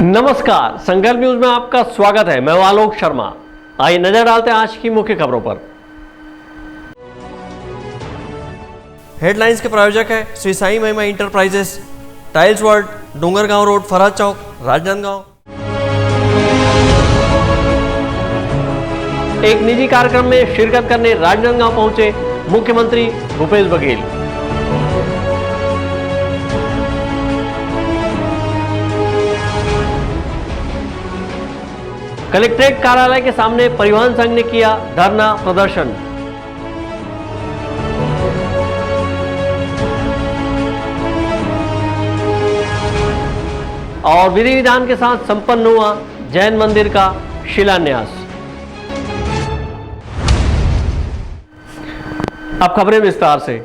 नमस्कार, संकल्प न्यूज में आपका स्वागत है। मैं आलोक शर्मा। आइए नजर डालते हैं आज की मुख्य खबरों पर। हेडलाइंस के प्रायोजक है Shri Sai Mahima enterprises, tiles world, Dongargaon road, Farhad Chowk, Rajnandgaon. एक निजी कार्यक्रम में शिरकत करने राजनांदगांव पहुंचे मुख्यमंत्री भूपेश बघेल। कलेक्ट्रेट कार्यालय के सामने परिवहन संघ ने किया धरना प्रदर्शन। और विधि विधान के साथ संपन्न हुआ जैन मंदिर का शिलान्यास। अब खबरें विस्तार से।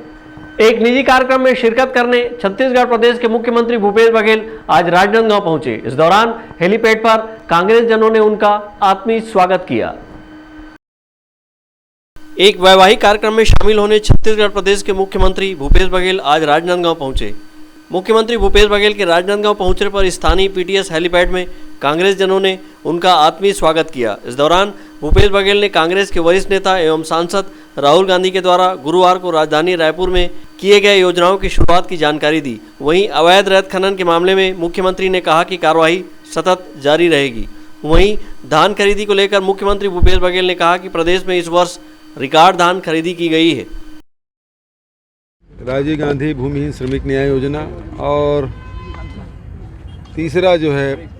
एक निजी कार्यक्रम में शिरकत करने छत्तीसगढ़ प्रदेश के मुख्यमंत्री भूपेश बघेल आज राजनांदगांव पहुंचे। इस दौरान हेलीपैड पर कांग्रेस जनों ने उनका आत्मीय स्वागत किया। एक वैवाहिक कार्यक्रम में शामिल होने छत्तीसगढ़ प्रदेश के मुख्यमंत्री भूपेश बघेल आज राजनांदगांव पहुंचे। मुख्यमंत्री भूपेश बघेल के राजनांदगांव पहुंचने पर स्थानीय पीटीएस हेलीपैड में कांग्रेस जनों ने उनका आत्मीय स्वागत किया। इस दौरान भूपेश बघेल ने कांग्रेस के वरिष्ठ नेता एवं सांसद राहुल गांधी के द्वारा गुरुवार को राजधानी रायपुर में किए गए योजनाओं की शुरुआत की जानकारी दी। वहीं अवैध रेत खनन के मामले में मुख्यमंत्री ने कहा कि कार्रवाई सतत जारी रहेगी। वहीं धान खरीदी को लेकर मुख्यमंत्री भूपेश बघेल ने कहा कि प्रदेश में इस वर्ष रिकॉर्ड धान खरीदी की गई है। राजीव गांधी भूमिहीन श्रमिक न्याय योजना और तीसरा जो है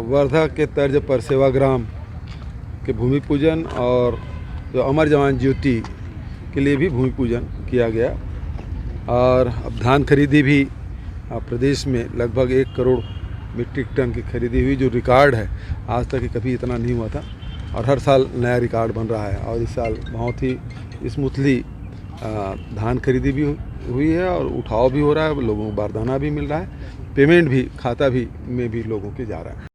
वर्धा के तर्ज पर सेवाग्राम के भूमि पूजन और जो अमर जवान ज्योति के लिए भी भूमि पूजन किया गया। और अब धान खरीदी भी प्रदेश में लगभग 1 करोड़ मीट्रिक टन की खरीदी हुई, जो रिकॉर्ड है। आज तक कभी इतना नहीं हुआ था और हर साल नया रिकॉर्ड बन रहा है। और इस साल बहुत ही स्मूथली धान खरीदी भी हुई है और उठाव भी हो रहा है, लोगों को बारदाना भी मिल रहा है, पेमेंट भी खाता भी में भी लोगों के जा रहा है।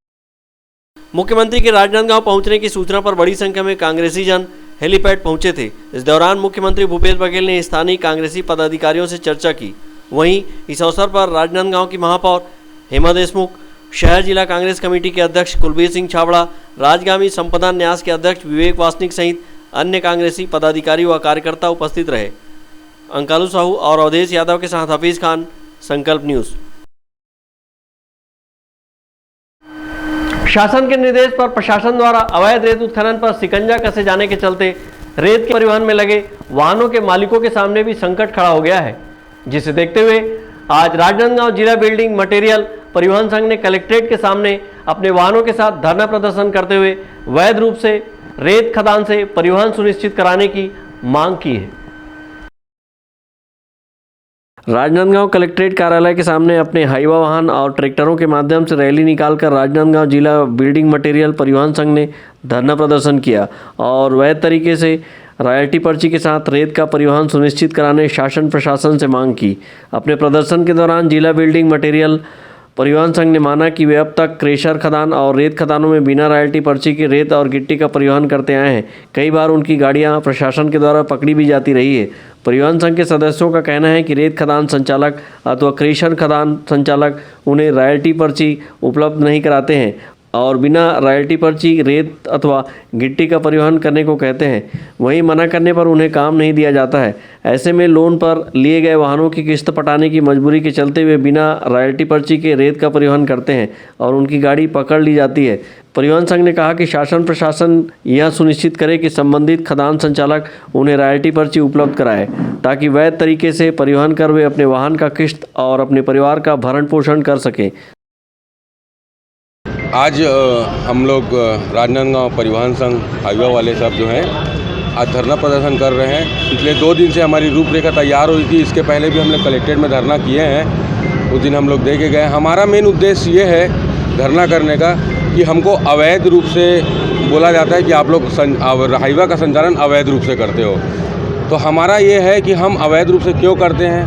मुख्यमंत्री के राजनांदगांव पहुंचने की सूचना पर बड़ी संख्या में कांग्रेसी जन हेलीपैड पहुंचे थे। इस दौरान मुख्यमंत्री भूपेश बघेल ने स्थानीय कांग्रेसी पदाधिकारियों से चर्चा की। वहीं इस अवसर पर राजनांदगांव की महापौर हेमा देशमुख, शहर जिला कांग्रेस कमेटी के अध्यक्ष कुलबीर सिंह छाबड़ा, राजगामी संपदा न्यास के अध्यक्ष विवेक वासनिक सहित अन्य कांग्रेसी पदाधिकारी व कार्यकर्ता उपस्थित रहे। अंकालू साहू और अवधेश यादव के साथ हफीज खान, संकल्प न्यूज। शासन के निर्देश पर प्रशासन द्वारा अवैध रेत उत्खनन पर शिकंजा कसे जाने के चलते रेत के परिवहन में लगे वाहनों के मालिकों के सामने भी संकट खड़ा हो गया है, जिसे देखते हुए आज राजनांदगांव जिला बिल्डिंग मटेरियल परिवहन संघ ने कलेक्ट्रेट के सामने अपने वाहनों के साथ धरना प्रदर्शन करते हुए वैध रूप से रेत खदान से परिवहन सुनिश्चित कराने की मांग की है। राजनांदगांव कलेक्ट्रेट कार्यालय के सामने अपने हाईवा वाहन और ट्रैक्टरों के माध्यम से रैली निकालकर राजनांदगांव जिला बिल्डिंग मटेरियल परिवहन संघ ने धरना प्रदर्शन किया और वैध तरीके से रॉयल्टी पर्ची के साथ रेत का परिवहन सुनिश्चित कराने शासन प्रशासन से मांग की। अपने प्रदर्शन के दौरान जिला बिल्डिंग मटेरियल परिवहन संघ ने माना कि वे अब तक क्रेशर खदान और रेत खदानों में बिना रॉयल्टी पर्ची के रेत और गिट्टी का परिवहन करते आए हैं। कई बार उनकी गाड़ियां प्रशासन के द्वारा पकड़ी भी जाती रही है। परिवहन संघ के सदस्यों का कहना है कि रेत खदान संचालक अथवा क्रेशर खदान संचालक उन्हें रॉयल्टी पर्ची उपलब्ध नहीं कराते हैं और बिना रॉयल्टी पर्ची रेत अथवा गिट्टी का परिवहन करने को कहते हैं। वहीं मना करने पर उन्हें काम नहीं दिया जाता है। ऐसे में लोन पर लिए गए वाहनों की किस्त पटाने की मजबूरी के चलते हुए बिना रॉयल्टी पर्ची के रेत का परिवहन करते हैं और उनकी गाड़ी पकड़ ली जाती है। परिवहन संघ ने कहा कि शासन प्रशासन यह सुनिश्चित करे कि संबंधित खदान संचालक उन्हें रॉयल्टी पर्ची उपलब्ध कराए, ताकि वैध तरीके से परिवहन कर वे अपने वाहन का किस्त और अपने परिवार का भरण पोषण कर सकें। आज हम लोग राजनांदगांव परिवहन संघ हाईवा वाले सब जो हैं आज धरना प्रदर्शन कर रहे हैं। पिछले 2 दिन से हमारी रूपरेखा तैयार हुई थी। इसके पहले भी हम लोग कलेक्ट्रेट में धरना किए हैं। उस दिन हम लोग दे के गए। हमारा मेन उद्देश्य ये है धरना करने का कि हमको अवैध रूप से बोला जाता है कि आप लोग हाईवा का संचालन अवैध रूप से करते हो। तो हमारा ये है कि हम अवैध रूप से क्यों करते हैं,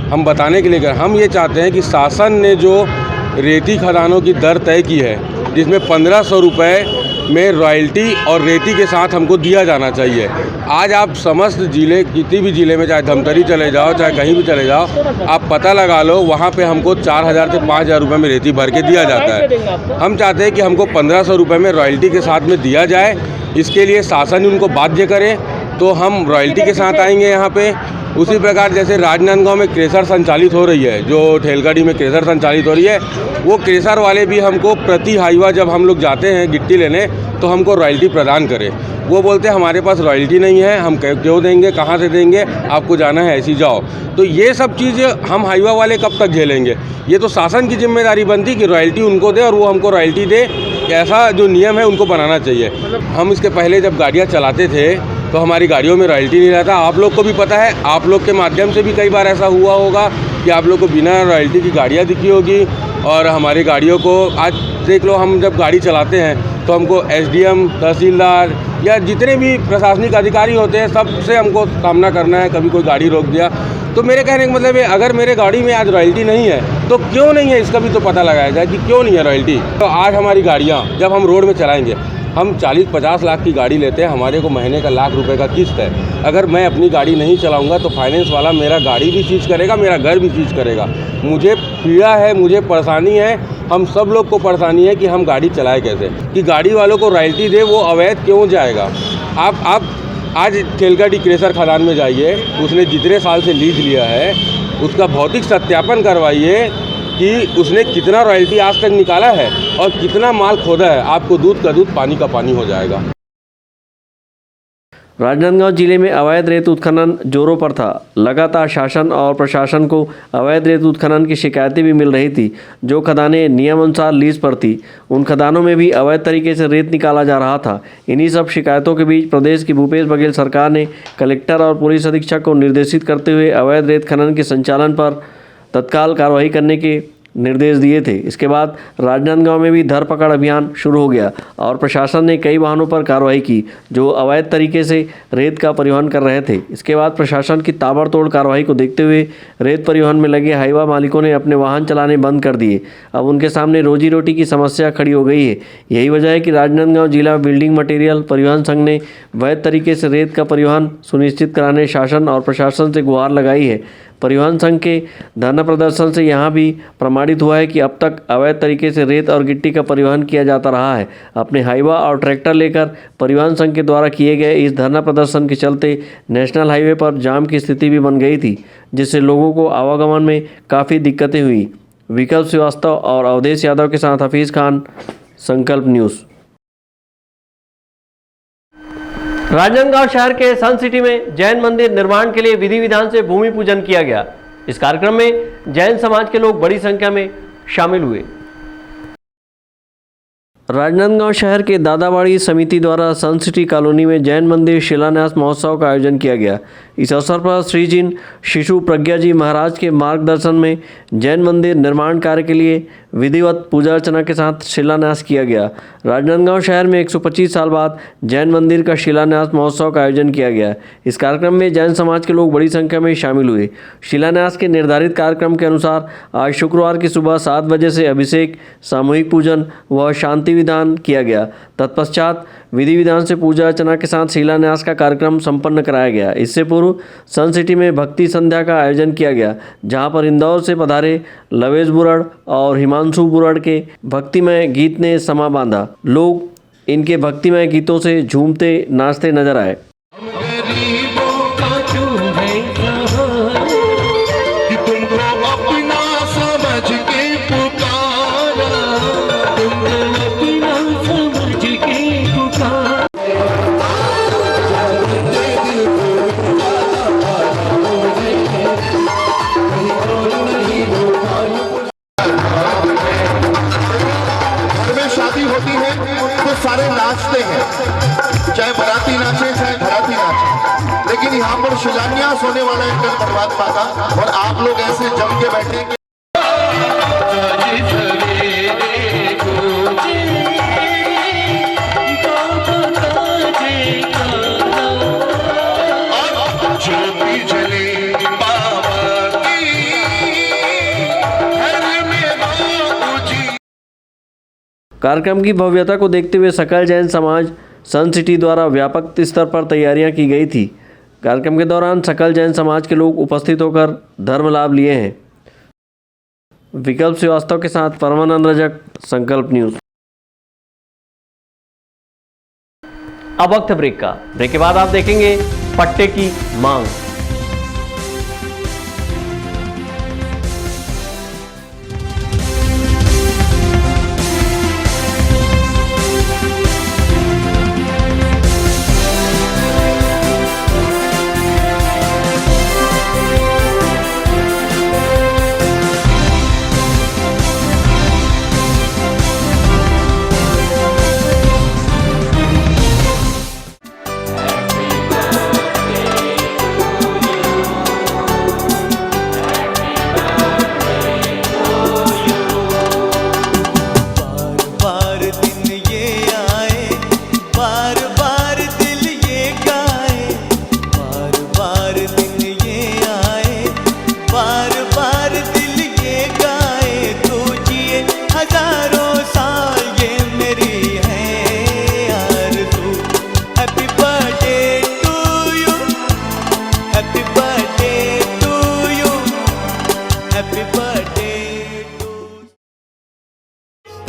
हम बताने के लिए कर। हम ये चाहते हैं कि शासन ने जो रेती खदानों की दर तय की है, जिसमें 1500 रुपये में रॉयल्टी और रेती के साथ हमको दिया जाना चाहिए। आज आप समस्त ज़िले, किसी भी ज़िले में, चाहे धमतरी चले जाओ, चाहे कहीं भी चले जाओ, आप पता लगा लो, वहाँ पे हमको 4,000 से 5,000 रुपये में रेती भर के दिया जाता है। हम चाहते हैं कि हमको 1,500 रुपये में रॉयल्टी के साथ में दिया जाए। इसके लिए शासन उनको बाध्य करे तो हम रॉयल्टी के साथ आएंगे यहाँ पे। उसी प्रकार जैसे राजनांदगांव में क्रेशर संचालित हो रही है, जो ठेलगाड़ी में क्रेशर संचालित हो रही है, वो क्रेशर वाले भी हमको प्रति हाईवा जब हम लोग जाते हैं गिट्टी लेने तो हमको रॉयल्टी प्रदान करें। वो बोलते हैं हमारे पास रॉयल्टी नहीं है, हम क्यों देंगे, कहाँ से देंगे, आपको जाना है ऐसी जाओ। तो ये सब चीज़ हम हाईवा वाले कब तक झेलेंगे? ये तो शासन की जिम्मेदारी बनती कि रॉयल्टी उनको दे और वो हमको रॉयल्टी दे। ऐसा जो नियम है उनको बनाना चाहिए। हम इसके पहले जब गाड़ियाँ चलाते थे तो हमारी गाड़ियों में रॉयल्टी नहीं रहता। आप लोग को भी पता है, आप लोग के माध्यम से भी कई बार ऐसा हुआ होगा कि आप लोग को बिना रॉयल्टी की गाड़ियाँ दिखी होगी। और हमारी गाड़ियों को आज देख लो, हम जब गाड़ी चलाते हैं तो हमको एसडीएम, तहसीलदार या जितने भी प्रशासनिक अधिकारी होते हैं, सबसे हमको सामना करना है। कभी कोई गाड़ी रोक दिया तो मेरे कहने का मतलब है, अगर मेरे गाड़ी में आज रॉयल्टी नहीं है तो क्यों नहीं है, इसका भी तो पता लगाया जाए कि क्यों नहीं है रॉयल्टी। तो आज हमारी गाड़ियाँ जब हम रोड में चलाएंगे, हम 40-50 लाख की गाड़ी लेते हैं, हमारे को महीने का लाख रुपए का किस्त है। अगर मैं अपनी गाड़ी नहीं चलाऊंगा तो फाइनेंस वाला मेरा गाड़ी भी सीज करेगा, मेरा घर भी सीज करेगा। मुझे पीड़ा है, मुझे परेशानी है, हम सब लोग को परेशानी है कि हम गाड़ी चलाए कैसे। कि गाड़ी वालों को रॉयल्टी दे, वो अवैध क्यों जाएगा? आप आज ठेलगाड़ी क्रेशर खदान में जाइए, उसने जितने साल से लीज लिया है उसका भौतिक सत्यापन करवाइए कि उसने कितना रॉयल्टी आज तक निकाला है और कितना माल खोदा है। आपको दूध का दूध, पानी का पानी हो जाएगा। राजनांदगांव जिले में अवैध रेत उत्खनन जोरों पर था। लगातार शासन और प्रशासन को अवैध रेत उत्खनन की शिकायतें भी मिल रही थी। जो खदानें नियमानुसार लीज पर थी, उन खदानों में भी अवैध तरीके से रेत निकाला जा रहा था। इन्हीं सब शिकायतों के बीच प्रदेश की भूपेश बघेल सरकार ने कलेक्टर और पुलिस अधीक्षक को निर्देशित करते हुए अवैध रेत खनन के संचालन पर तत्काल कार्रवाई करने के निर्देश दिए थे। इसके बाद राजनांदगांव में भी धरपकड़ अभियान शुरू हो गया और प्रशासन ने कई वाहनों पर कार्रवाई की जो अवैध तरीके से रेत का परिवहन कर रहे थे। इसके बाद प्रशासन की ताबड़तोड़ कार्रवाई को देखते हुए रेत परिवहन में लगे हाईवा मालिकों ने अपने वाहन चलाने बंद कर दिए। अब उनके सामने रोजी रोटी की समस्या खड़ी हो गई है। यही वजह है कि राजनांदगांव जिला बिल्डिंग मटेरियल परिवहन संघ ने वैध तरीके से रेत का परिवहन सुनिश्चित कराने शासन और प्रशासन से गुहार लगाई है। परिवहन संघ के धरना प्रदर्शन से यहाँ भी प्रमाणित हुआ है कि अब तक अवैध तरीके से रेत और गिट्टी का परिवहन किया जाता रहा है। अपने हाईवा और ट्रैक्टर लेकर परिवहन संघ के द्वारा किए गए इस धरना प्रदर्शन के चलते नेशनल हाईवे पर जाम की स्थिति भी बन गई थी, जिससे लोगों को आवागमन में काफ़ी दिक्कतें हुई। विकल्प श्रीवास्तव और अवधेश यादव के साथ हफीज़ खान, संकल्प न्यूज़। राजनांदगांव शहर के सन सिटी में जैन मंदिर निर्माण के लिए विधि विधान से भूमि पूजन किया गया। इस कार्यक्रम में जैन समाज के लोग बड़ी संख्या में शामिल हुए। राजनांदगांव शहर के दादाबाड़ी समिति द्वारा सन सिटी कॉलोनी में जैन मंदिर शिलान्यास महोत्सव का आयोजन किया गया। इस अवसर पर श्री जिन शिशु प्रज्ञा जी महाराज के मार्गदर्शन में जैन मंदिर निर्माण कार्य के लिए विधिवत पूजा अर्चना के साथ शिलान्यास किया गया। राजनांदगांव शहर में 125 साल बाद जैन मंदिर का शिलान्यास महोत्सव का आयोजन किया गया। इस कार्यक्रम में जैन समाज के लोग बड़ी संख्या में शामिल हुए। शिलान्यास के निर्धारित कार्यक्रम के अनुसार आज शुक्रवार की सुबह 7 बजे से अभिषेक, सामूहिक पूजन व शांति विधान किया गया। तत्पश्चात विधि विधान से पूजा अर्चना के साथ शिलान्यास का कार्यक्रम संपन्न कराया गया। इससे पूर्व सन सिटी में भक्ति संध्या का आयोजन किया गया, जहां पर इंदौर से पधारे लवेश बुरड़ और हिमांशु बुरड़ के भक्तिमय गीत ने समा बांधा। लोग इनके भक्तिमय गीतों से झूमते नाचते नजर आए। सारे नाचते हैं, चाहे बाराती नाचे चाहे घराती नाचे, लेकिन यहाँ पर शिलान्यास होने वाला है कल परमात्मा का, और आप लोग ऐसे जम के बैठे कार्यक्रम की भव्यता को देखते हुए सकल जैन समाज सन सिटी द्वारा व्यापक स्तर पर तैयारियां की गई थी। कार्यक्रम के दौरान सकल जैन समाज के लोग उपस्थित होकर धर्म लाभ लिए हैं। विकल्प श्रीवास्तव के साथ परमानंद रजक, संकल्प न्यूज। अब वक्त है ब्रेक का। ब्रेक के बाद आप देखेंगे पट्टे की मांग।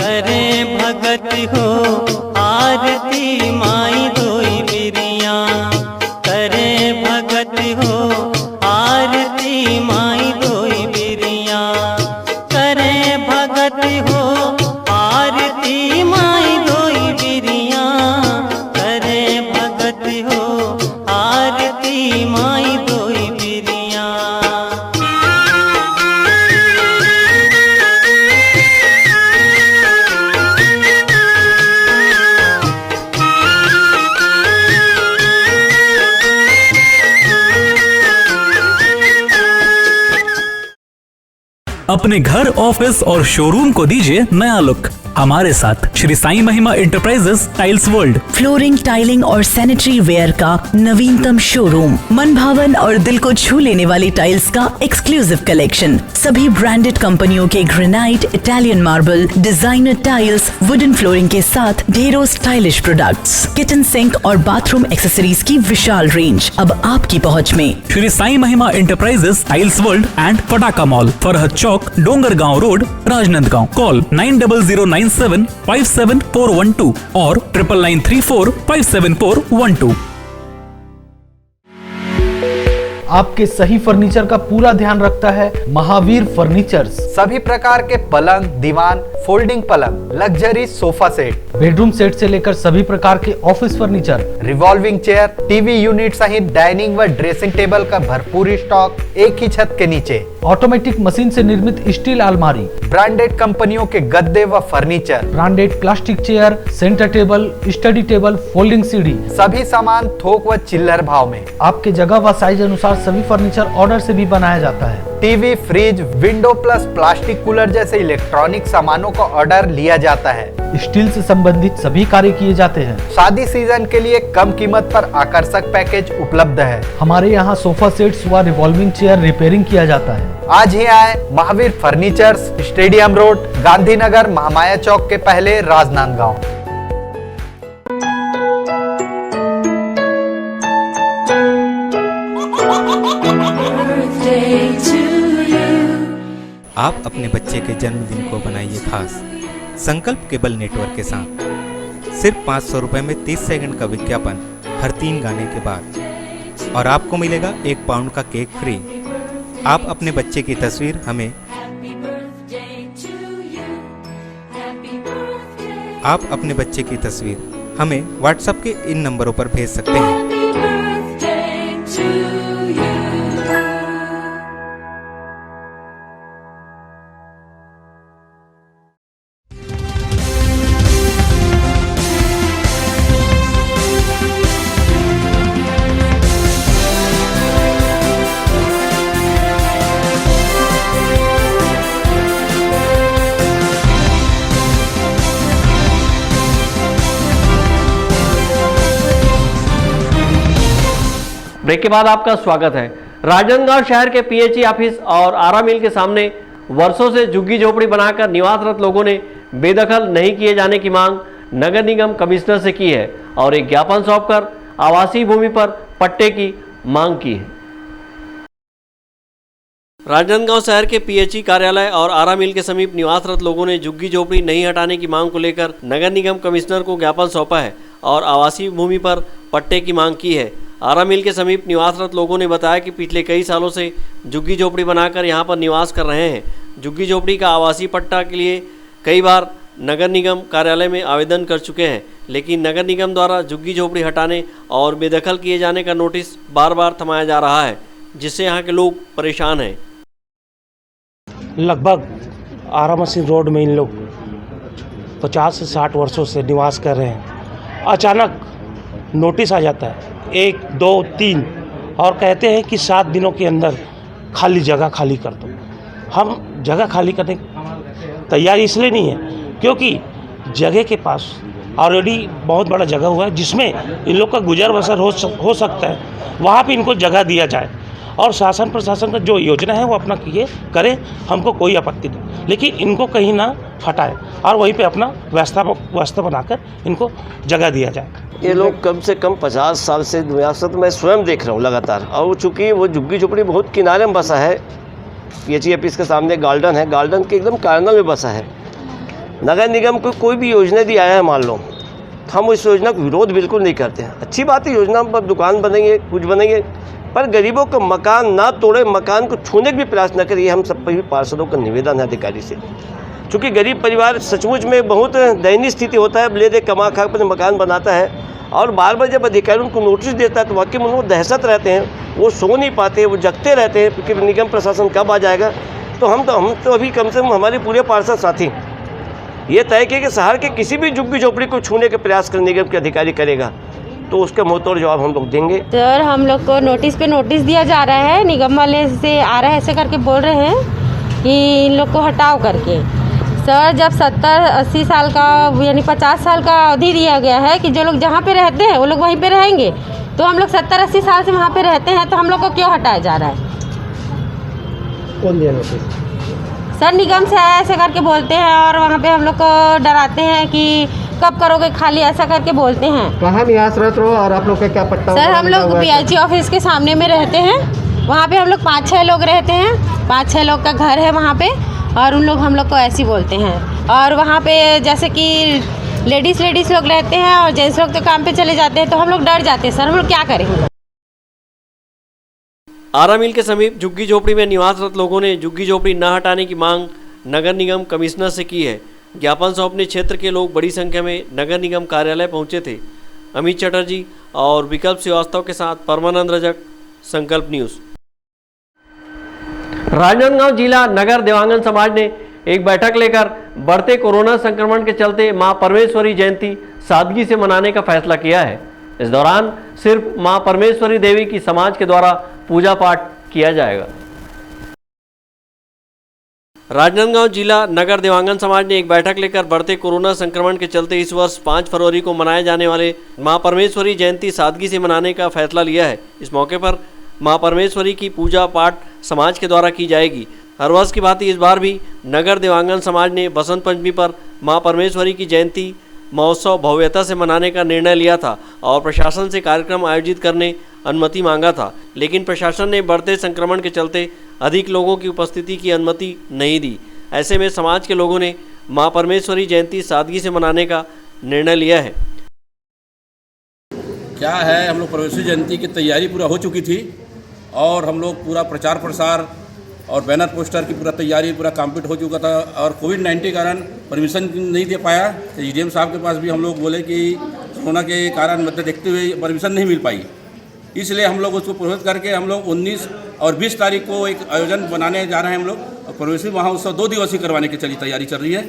करें भगत हो आरती माई धोई बिरिया, करें भगत हो आरती माई धोई बिरिया, करें भगत हो आरती माई धोई बिरिया, करें भगत हो आरती माई धोई बिरिया। अपने घर, ऑफिस और शोरूम को दीजिए नया लुक हमारे साथ Shri Sai Mahima enterprises tiles world. Flooring, tiling और सैनिटरी वेयर का नवीनतम शोरूम, मन भावन और दिल को छू लेने वाली टाइल्स का एक्सक्लूसिव कलेक्शन, सभी ब्रांडेड कंपनियों के granite, Italian marble, designer tiles, wooden flooring के साथ ढेरों स्टाइलिश प्रोडक्ट्स, किचन सिंक और बाथरूम एक्सेसरीज की विशाल रेंज अब आपकी पहुंच में। Shri Sai Mahima enterprises tiles world and Pataka mall, Farhad Chowk, Dongargaon road, Rajnandgaon. Call 9009757412 और 9993457412। आपके सही फर्नीचर का पूरा ध्यान रखता है महावीर फर्नीचर्स। सभी प्रकार के पलंग, दीवान, फोल्डिंग पलंग, luxury sofa set, bedroom set से लेकर सभी प्रकार के office furniture, revolving chair, TV unit सहित डाइनिंग व ड्रेसिंग टेबल का भरपूर स्टॉक एक ही छत के नीचे। ऑटोमेटिक मशीन से निर्मित स्टील अलमारी, ब्रांडेड कंपनियों के गद्दे व furniture, branded plastic chair, centre table, study table, folding सीढ़ी, सभी सामान थोक व चिल्लर भाव में। आपके जगह व साइज अनुसार सभी फर्नीचर ऑर्डर से भी बनाया जाता है। TV, fridge, window plus plastic cooler जैसे इलेक्ट्रॉनिक सामानों का ऑर्डर लिया जाता है। स्टील से संबंधित सभी कार्य किए जाते हैं। शादी सीजन के लिए कम कीमत पर आकर्षक पैकेज उपलब्ध है। हमारे यहाँ सोफा सेट्स व रिवॉल्विंग चेयर रिपेयरिंग किया जाता है। आज ही आए Mahavir furnitures, stadium road, Gandhinagar, Mahamaya Chowk के पहले, राजनांदगांव। आप अपने बच्चे के जन्मदिन को बनाइए खास संकल्प केबल नेटवर्क के साथ। सिर्फ 500 रुपए में 30 सेकंड का विज्ञापन हर 3 गाने के बाद, और आपको मिलेगा 1 पाउंड का केक फ्री। आप अपने बच्चे की तस्वीर हमें व्हाट्सएप के इन नंबरों पर भेज सकते हैं। ब्रेक के बाद आपका स्वागत है। राजनांदगांव शहर के पीएचई ऑफिस और आरा मिल के सामने वर्षों से झुग्गी झोपड़ी बनाकर निवासरत लोगों ने बेदखल नहीं किए जाने की मांग नगर निगम कमिश्नर से की है और एक ज्ञापन सौंपकर आवासीय भूमि पर पट्टे की मांग की है। राजनांदगांव शहर के पीएचई कार्यालय और आरा मिल के समीप निवासरत लोगों ने झुग्गी झोपड़ी नहीं हटाने की मांग को लेकर नगर निगम कमिश्नर को ज्ञापन सौंपा है और आवासीय भूमि पर पट्टे की मांग की है। आरा मिल के समीप निवासरत लोगों ने बताया कि पिछले कई सालों से झुग्गी झोपड़ी बनाकर यहां पर निवास कर रहे हैं। झुग्गी झोपड़ी का आवासीय पट्टा के लिए कई बार नगर निगम कार्यालय में आवेदन कर चुके हैं, लेकिन नगर निगम द्वारा झुग्गी झोपड़ी हटाने और बेदखल किए जाने का नोटिस बार बार थमाया जा रहा है, जिससे यहाँ के लोग परेशान हैं। लगभग आरा मशीन रोड में इन लोग 50 से 60 वर्षों से निवास कर रहे हैं। अचानक नोटिस आ जाता है 1, 2, 3 और कहते हैं कि 7 दिनों के अंदर जगह खाली कर दो। हम जगह खाली करने तैयार इसलिए नहीं है क्योंकि जगह के पास ऑलरेडी बहुत बड़ा जगह हुआ है जिसमें इन लोग का गुजर बसर हो सकता है, वहाँ पे इनको जगह दिया जाए और शासन प्रशासन का जो योजना है वो अपना करे, हमको कोई आपत्ति नहीं, लेकिन इनको कहीं ना हटाए और वहीं पे अपना व्यवस्था बनाकर इनको जगह दिया जाए। ये लोग कम से कम 50 साल से निवासरत मैं स्वयं देख रहा हूँ लगातार, और चूँकि वो झुग्गी झोपड़ी बहुत किनारे में बसा है, पीएचई ऑफिस के सामने गार्डन है, गार्डन के एकदम कार्नर में बसा है। नगर निगम को कोई भी योजना दी आया है मान लो, हम उस योजना का विरोध बिल्कुल नहीं करते हैं। अच्छी बात है, योजना पर दुकान बनेंगे, कुछ बनेंगे, पर गरीबों का मकान ना तोड़े, मकान को छूने का भी प्रयास न करिए। हम सब भी पार्षदों का निवेदन है अधिकारी से, चूँकि गरीब परिवार सचमुच में बहुत दयनीय स्थिति होता है, ले दे कमा खा अपने मकान बनाता है और बार बार जब अधिकारी उनको नोटिस देता है तो वाकई में उनको दहशत रहते हैं, वो सो नहीं पाते, वो जगते रहते हैं क्योंकि निगम प्रशासन कब आ जाएगा। तो हम तो अभी कम से कम हमारे पूरे पार्षद साथी ये तय किए कि शहर के किसी भी झुग्गी झोपड़ी को छूने के प्रयास कर निगम के अधिकारी करेगा तो उसका मुंहतोड़ जवाब हम लोग देंगे। सर, हम लोग को नोटिस पे नोटिस दिया जा रहा है, निगम वाले से आ रहा है, ऐसे करके बोल रहे हैं कि इन लोग को हटाओ करके। सर, जब 70-80 साल का यानी 50 साल का अवधि दिया गया है कि जो लोग जहाँ पे रहते हैं वो लोग वहीं पे रहेंगे, तो हम लोग 70-80 साल से वहाँ पे रहते हैं, तो हम लोग को क्यों हटाया जा रहा है? कौन दिया नोटिस? सर, निगम से ऐसे करके बोलते हैं और वहाँ पे हम लोग को डराते हैं कि कब करोगे खाली, ऐसा करके बोलते हैं। कहाँ निवासरत हो और आप लोग का क्या पट्टा? सर, हम लोग पीएचई ऑफिस के सामने में रहते हैं, वहाँ पे हम लोग 5-6 लोग रहते हैं, 5-6 लोग का घर है वहाँ पे, और उन लोग हम लोग को ऐसे बोलते हैं। और वहाँ पे जैसे कि लेडीज़ लोग रहते हैं और जेंट्स लोग तो काम पे चले जाते हैं, तो हम लोग डर जाते हैं। सर, हम लोग क्या करेंगे? आरा मिल के समीप झुग्गी झोपड़ी में निवासरत लोगों ने झुग्गी झोपड़ी न हटाने की मांग नगर निगम कमिश्नर से की है। ज्ञापन सौंपने क्षेत्र के लोग बड़ी संख्या में नगर निगम कार्यालय पहुंचे थे। अमित चटर्जी और विकल्प श्रीवास्तव के साथ परमानंद रजक, संकल्प न्यूज़। राजनांदगांव जिला नगर देवांगन समाज ने एक बैठक लेकर बढ़ते कोरोना संक्रमण के चलते मां परमेश्वरी जयंती सादगी से मनाने का फैसला किया है। इस दौरान सिर्फ मां परमेश्वरी देवी की समाज के द्वारा पूजा पाठ किया जाएगा। राजनांदगांव जिला नगर देवांगन समाज ने एक बैठक लेकर बढ़ते कोरोना संक्रमण के चलते इस वर्ष 5 फरवरी को मनाए जाने वाले मां परमेश्वरी जयंती सादगी से मनाने का फैसला लिया है। इस मौके पर मां परमेश्वरी की पूजा पाठ समाज के द्वारा की जाएगी। हर वर्ष की भांति इस बार भी नगर देवांगन समाज ने बसंत पंचमी पर मां परमेश्वरी की जयंती महोत्सव भव्यता से मनाने का निर्णय लिया था और प्रशासन से कार्यक्रम आयोजित करने अनुमति मांगा था, लेकिन प्रशासन ने बढ़ते संक्रमण के चलते अधिक लोगों की उपस्थिति की अनुमति नहीं दी। ऐसे में समाज के लोगों ने मां परमेश्वरी जयंती सादगी से मनाने का निर्णय लिया है। क्या है, हम लोग परमेश्वरी जयंती की तैयारी पूरा हो चुकी थी और हम लोग पूरा प्रचार प्रसार और बैनर पोस्टर की पूरा तैयारी पूरा कंप्लीट हो चुका था और कोविड-19 के कारण परमिशन नहीं दे पाया। तो एडीएम साहब के पास भी हम लोग बोले कि कोरोना के कारण मतलब देखते हुए परमिशन नहीं मिल पाई, इसलिए हम लोग उसको प्रोसेस करके हम लोग 19 और 20 तारीख को एक आयोजन बनाने जा रहे हैं हम लोग। और परमेश्वरी महोत्सव 2 दिवसीय करवाने की तैयारी चल रही है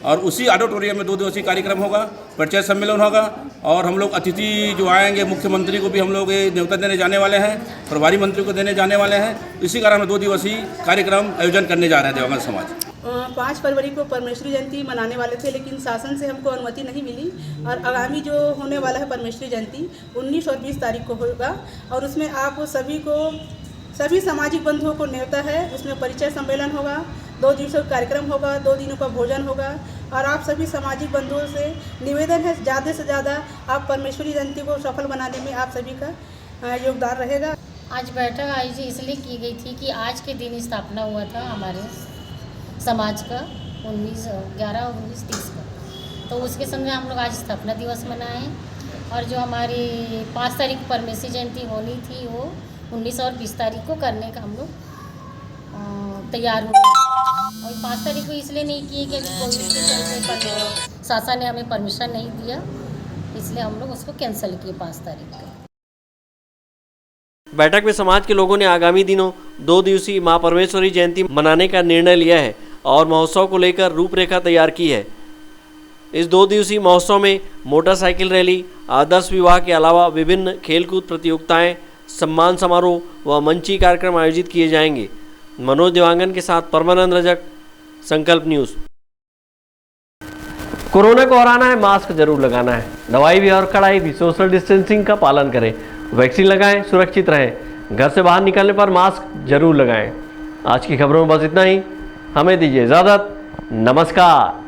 और उसी ऑडिटोरियम में 2 दिवसीय कार्यक्रम होगा, परिचय सम्मेलन होगा और हम लोग अतिथि जो आएंगे मुख्यमंत्री को भी हम लोग न्योता देने जाने वाले हैं, प्रभारी मंत्री को देने जाने वाले हैं। इसी कारण हम 2 दिवसीय कार्यक्रम आयोजन करने जा रहे हैं देवांगन समाज। 5 फरवरी को परमेश्वरी जयंती मनाने वाले थे, लेकिन शासन से हमको अनुमति नहीं मिली और आगामी जो होने वाला है परमेश्वरी जयंती 19 और 20 तारीख को होगा और उसमें आप सभी सामाजिक बंधुओं को न्योता है। उसमें परिचय सम्मेलन होगा 2 दिवसों का कार्यक्रम होगा, 2 दिनों का भोजन होगा और आप सभी सामाजिक बंधुओं से निवेदन है ज़्यादा से ज़्यादा आप परमेश्वरी जयंती को सफल बनाने में आप सभी का योगदान रहेगा। आज बैठक आयोजित इसलिए की गई थी कि आज के दिन स्थापना हुआ था हमारे समाज का 11-19-30 का, तो उसके समय हम लोग आज स्थापना दिवस मनाए और जो हमारी 5 तारीख परमेश्वरी जयंती होनी थी वो 19 और 20 तारीख को करने का हम लोग तैयार हुए और 5 तारीख को इसलिए नहीं किए क्योंकि कोविड के चलते शासन ने हमें परमिशन नहीं दिया, इसलिए हम लोग उसको कैंसिल किए 5 तारीख को। बैठक में समाज के लोगों ने आगामी दिनों 2 दिवसीय मां परमेश्वरी जयंती मनाने का निर्णय लिया है और महोत्सव को लेकर रूपरेखा तैयार की है। इस 2 दिवसीय महोत्सव में मोटरसाइकिल रैली, आदर्श विवाह के अलावा विभिन्न खेलकूद प्रतियोगिताएं, सम्मान समारोह व मंची कार्यक्रम आयोजित किए जाएंगे। मनोज देवांगन के साथ परमानंद रजक, संकल्प न्यूज़। कोरोना को हराना है, मास्क जरूर लगाना है, दवाई भी और कड़ाई भी, सोशल डिस्टेंसिंग का पालन करें, वैक्सीन लगाएं, सुरक्षित रहें, घर से बाहर निकलने पर मास्क जरूर लगाएं। आज की खबरों में बस इतना ही, हमें दीजिए इजाज़त, नमस्कार।